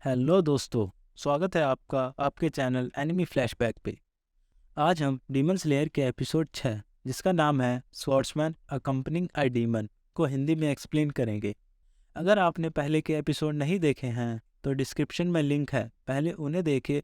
Hello दोस्तों, स्वागत है आपका आपके चैनल एनिमी फ्लैशबैक पे। आज हम डीमन स्लेयर के एपिसोड 6 जिसका नाम है स्वॉर्ड्समैन अकम्पनिंग अ डीमन को हिंदी में एक्सप्लेन करेंगे। अगर आपने पहले के एपिसोड नहीं देखे हैं तो डिस्क्रिप्शन में लिंक है, पहले उन्हें देखें,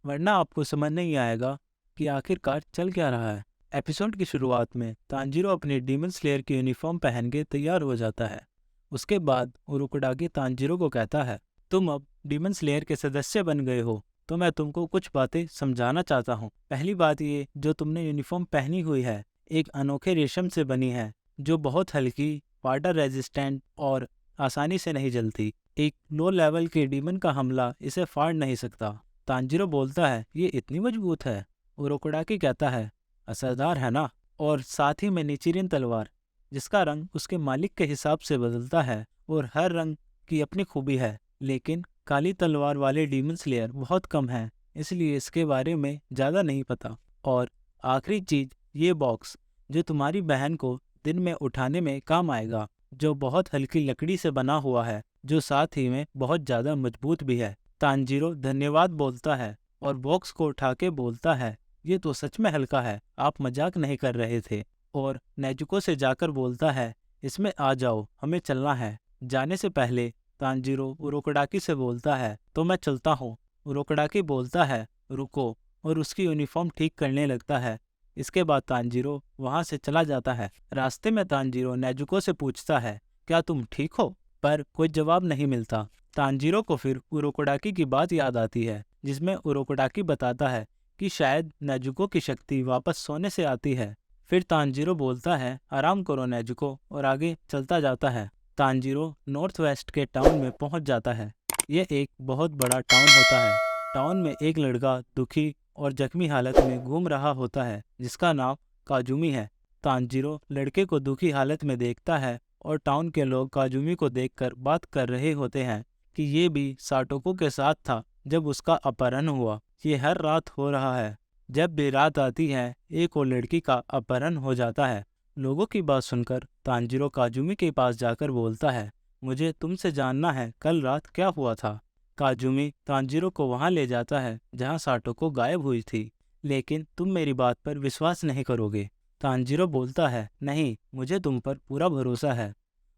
वरना आपको समझ नहीं आएगा कि आखिरकार चल क्या रहा है। एपिसोड की शुरुआत में तांजीरो अपनी डीमन स्लेयर की यूनिफॉर्म पहन के तैयार हो जाता है। उसके बाद उरुकुडाकी तांजीरो को कहता है, तुम अब डीमन स्लेयर के सदस्य बन गए हो तो मैं तुमको कुछ बातें समझाना चाहता हूँ। पहली बात ये, जो तुमने यूनिफॉर्म पहनी हुई है एक अनोखे रेशम से बनी है जो बहुत हल्की, वाटर रेजिस्टेंट और आसानी से नहीं जलती। एक लो लेवल के डीमन का हमला इसे फाड़ नहीं सकता। तांजीरो बोलता है, ये इतनी मजबूत है? उरोकुडाकी कहता है, असरदार है ना। और साथ ही में निचिरिन तलवार जिसका रंग उसके मालिक के हिसाब से बदलता है और हर रंग की अपनी खूबी है, लेकिन काली तलवार वाले डीमन स्लेयर बहुत कम हैं, इसलिए इसके बारे में ज़्यादा नहीं पता। और आखिरी चीज़, ये बॉक्स जो तुम्हारी बहन को दिन में उठाने में काम आएगा, जो बहुत हल्की लकड़ी से बना हुआ है, जो साथ ही में बहुत ज़्यादा मजबूत भी है। तांजीरो धन्यवाद बोलता है और बॉक्स को उठा के बोलता है, ये तो सच में हल्का है, आप मजाक नहीं कर रहे थे। और नेजुको से जाकर बोलता है, इसमें आ जाओ, हमें चलना है। जाने से पहले तांजीरो उरोकुडाकी से बोलता है, तो मैं चलता हूँ। उरोकुडाकी बोलता है, रुको, और उसकी यूनिफॉर्म ठीक करने लगता है। इसके बाद तांजीरो वहाँ से चला जाता है। रास्ते में तांजीरो नेजुको से पूछता है, क्या तुम ठीक हो? पर कोई जवाब नहीं मिलता। तांजीरो को फिर उरोकुडाकी की बात याद आती है, जिसमें उरोकुडाकी बताता है कि शायद नेजुको की शक्ति वापस सोने से आती है। फिर तांजीरो बोलता है, आराम करो नेजुको, और आगे चलता जाता है। तांजीरो नॉर्थ वेस्ट के टाउन में पहुंच जाता है। यह एक बहुत बड़ा टाउन होता है। टाउन में एक लड़का दुखी और जख्मी हालत में घूम रहा होता है जिसका नाम काजुमी है। तांजीरो लड़के को दुखी हालत में देखता है और टाउन के लोग काजुमी को देखकर बात कर रहे होते हैं कि ये भी साटोको के साथ था जब उसका अपहरण हुआ। ये हर रात हो रहा है। जब भी रात आती है एक और लड़की का अपहरण हो जाता है। लोगों की बात सुनकर तांजीरो काजुमी के पास जाकर बोलता है, मुझे तुमसे जानना है कल रात क्या हुआ था। काजुमी तांजीरो को वहां ले जाता है जहां साटोको गायब हुई थी। लेकिन तुम मेरी बात पर विश्वास नहीं करोगे। तांजीरो बोलता है, नहीं, मुझे तुम पर पूरा भरोसा है।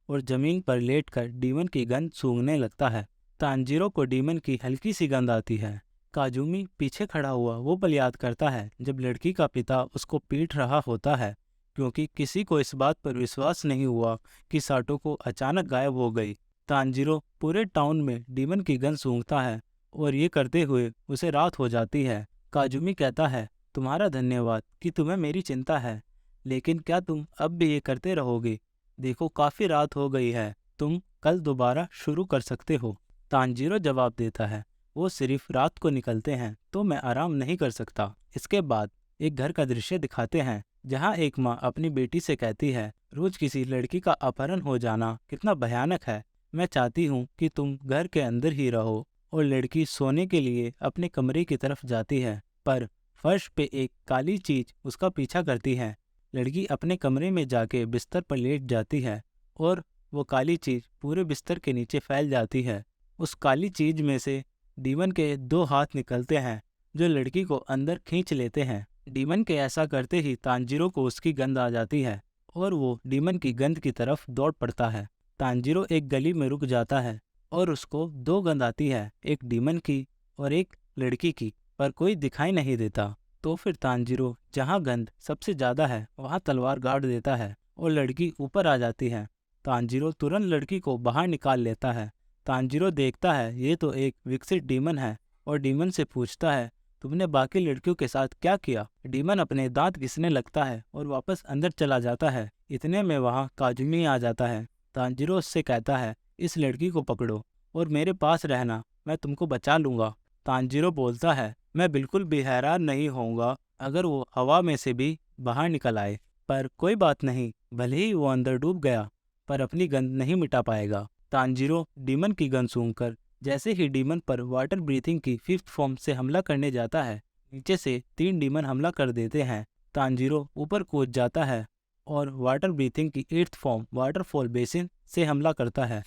और जमीन पर लेटकर डीमन की गंध सूंघने लगता है। तांजीरो को डीमन की हल्की सी गंध आती है। काजुमी पीछे खड़ा हुआ वो पल याद करता है जब लड़की का पिता उसको पीट रहा होता है, क्योंकि किसी को इस बात पर विश्वास नहीं हुआ कि साटोको अचानक गायब हो गई। तांजीरो पूरे टाउन में डीमन की गंध सूंघता है और ये करते हुए उसे रात हो जाती है। काजुमी कहता है, तुम्हारा धन्यवाद कि तुम्हें मेरी चिंता है, लेकिन क्या तुम अब भी ये करते रहोगे? देखो, काफी रात हो गई है, तुम कल दोबारा शुरू कर सकते हो। तांजीरो जवाब देता है, वो सिर्फ रात को निकलते हैं तो मैं आराम नहीं कर सकता। इसके बाद एक घर का दृश्य दिखाते हैं जहां एक माँ अपनी बेटी से कहती है, रोज किसी लड़की का अपहरण हो जाना कितना भयानक है। मैं चाहती हूँ कि तुम घर के अंदर ही रहो। और लड़की सोने के लिए अपने कमरे की तरफ जाती है, पर फर्श पे एक काली चीज उसका पीछा करती है। लड़की अपने कमरे में जाके बिस्तर पर लेट जाती है और वो काली चीज पूरे बिस्तर के नीचे फैल जाती है। उस काली चीज में से डीमन के 2 हाथ निकलते हैं जो लड़की को अंदर खींच लेते हैं। डीमन के ऐसा करते ही तांजीरो को उसकी गंध आ जाती है और वो डीमन की गंध की तरफ दौड़ पड़ता है। तांजीरो एक गली में रुक जाता है और उसको 2 गंध आती है, एक डीमन की और एक लड़की की, पर कोई दिखाई नहीं देता। तो फिर तांजीरो जहाँ गंध सबसे ज्यादा है वहाँ तलवार गाड़ देता है और लड़की ऊपर आ जाती है। तांजीरो तुरंत लड़की को बाहर निकाल लेता है। तांजीरो देखता है ये तो एक विकसित डीमन है और डीमन से पूछता है, तुमने बाकी लड़कियों के साथ क्या किया? डीमन अपने दांत घिसने लगता है और वापस अंदर चला जाता है। इतने में वहाँ काजुमी आ जाता है। तांजीरो उससे कहता है, इस लड़की को पकड़ो और मेरे पास रहना, मैं तुमको बचा लूंगा। तांजीरो बोलता है, मैं बिल्कुल भी हैरान नहीं होऊंगा अगर वो हवा में से भी बाहर निकल आए, पर कोई बात नहीं, भले ही वो अंदर डूब गया पर अपनी गंध नहीं मिटा पाएगा। तांजीरो डीमन की गंध सूंघकर जैसे ही डीमन पर वाटर ब्रीथिंग की 5th फॉर्म से हमला करने जाता है, नीचे से 3 डीमन हमला कर देते हैं। तांजीरो ऊपर कूद जाता है और वाटर ब्रीथिंग की 8th फॉर्म वाटरफॉल बेसिन से हमला करता है।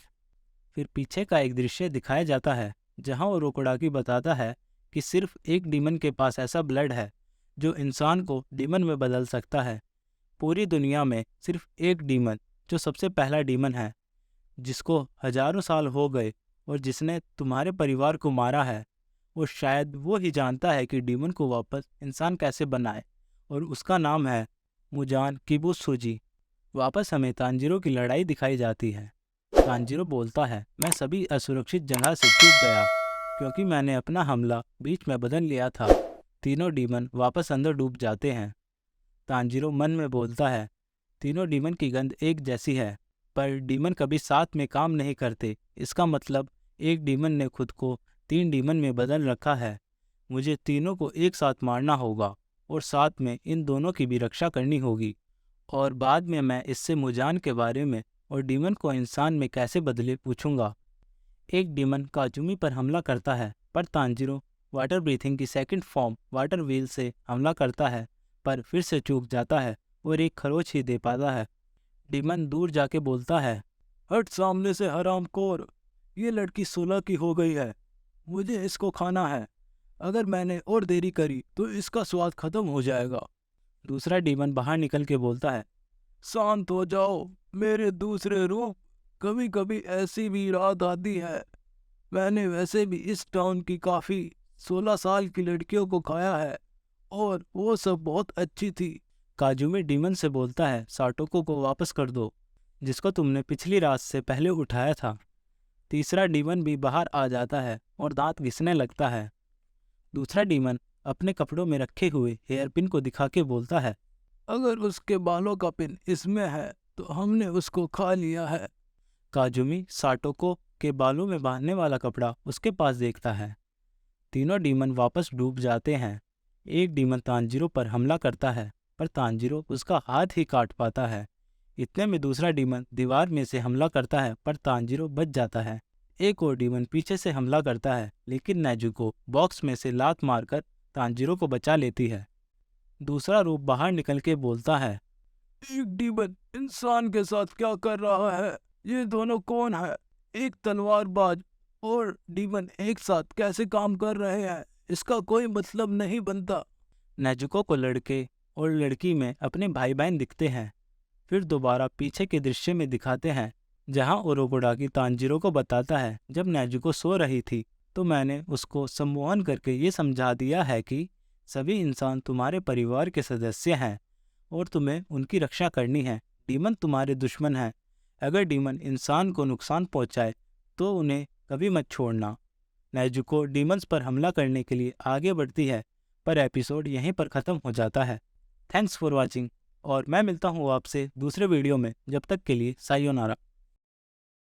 फिर पीछे का एक दृश्य दिखाया जाता है जहां ओरोकोडाकी बताता है कि सिर्फ एक डीमन के पास ऐसा ब्लड है जो इंसान को डीमन में बदल सकता है। पूरी दुनिया में सिर्फ एक डीमन जो सबसे पहला डीमन है, जिसको हजारों साल हो गए और जिसने तुम्हारे परिवार को मारा है, वो शायद वो ही जानता है कि डीमन को वापस इंसान कैसे बनाए, और उसका नाम है मुजान किबुत्सुजी। वापस हमें तांजीरो की लड़ाई दिखाई जाती है। तांजीरो बोलता है, मैं सभी असुरक्षित जगह से चूक गया क्योंकि मैंने अपना हमला बीच में बदल लिया था। तीनों डीमन वापस अंदर डूब जाते हैं। तांजीरो मन में बोलता है, तीनों डीमन की गंध एक जैसी है, पर डीमन कभी साथ में काम नहीं करते। इसका मतलब एक डीमन ने खुद को 3 डीमन में बदल रखा है। मुझे तीनों को एक साथ मारना होगा और साथ में इन दोनों की भी रक्षा करनी होगी। और बाद में मैं इससे मुजान के बारे में और डीमन को इंसान में कैसे बदले पूछूंगा। एक डीमन काजुमी पर हमला करता है, पर तांजीरो वाटर ब्रीथिंग की सेकंड फॉर्म वाटर व्हील से हमला करता है, पर फिर से चूक जाता है और एक खरोच ही दे पाता है। डीमन दूर जाके बोलता है, हट सामने से हरामखोर, ये लड़की 16 की हो गई है, मुझे इसको खाना है। अगर मैंने और देरी करी तो इसका स्वाद खत्म हो जाएगा। दूसरा डीमन बाहर निकल के बोलता है, शांत हो जाओ मेरे दूसरे रूप, कभी कभी ऐसी भी रात आती है। मैंने वैसे भी इस टाउन की काफी 16 साल की लड़कियों को खाया है और वो सब बहुत अच्छी थी। काजुमी डीमन से बोलता है, साटोको को वापस कर दो, जिसको तुमने पिछली रात से पहले उठाया था। तीसरा डीमन भी बाहर आ जाता है और दांत घिसने लगता है। दूसरा डीमन अपने कपड़ों में रखे हुए हेयर पिन को दिखा के बोलता है, अगर उसके बालों का पिन इसमें है तो हमने उसको खा लिया है। काजुमी साटोको के बालों में बांधने वाला कपड़ा उसके पास देखता है। तीनों डीमन वापस डूब जाते हैं। एक डीमन तांजीरो पर हमला करता है, पर तांजीरो उसका हाथ ही काट पाता है। इतने में दूसरा डीमन दीवार में से हमला करता है, पर तांजीरो बच जाता है। एक और डीमन पीछे से हमला करता है, लेकिन नेजुको बॉक्स में से लात मारकर तांजीरो को बचा लेती है। दूसरा रूप बाहर निकल के बोलता है, एक डीमन इंसान के साथ क्या कर रहा है? ये दोनों कौन है? एक तलवारबाज और डीमन एक साथ कैसे काम कर रहे हैं? इसका कोई मतलब नहीं बनता। नेजुको को लड़के और लड़की में अपने भाई बहन दिखते हैं। फिर दोबारा पीछे के दृश्य में दिखाते हैं, जहां ओरोकोडाकी तांजीरो को बताता है, जब नेजुको सो रही थी तो मैंने उसको सम्मोहन करके ये समझा दिया है कि सभी इंसान तुम्हारे परिवार के सदस्य हैं और तुम्हें उनकी रक्षा करनी है। डीमन तुम्हारे दुश्मन हैं। अगर डीमन इंसान को नुकसान पहुंचाए तो उन्हें कभी मत छोड़ना। नेजुको डीमंस पर हमला करने के लिए आगे बढ़ती है, पर एपिसोड यहीं पर ख़त्म हो जाता है। थैंक्स फॉर वॉचिंग, और मैं मिलता हूँ आपसे दूसरे वीडियो में। जब तक के लिए सायोनारा।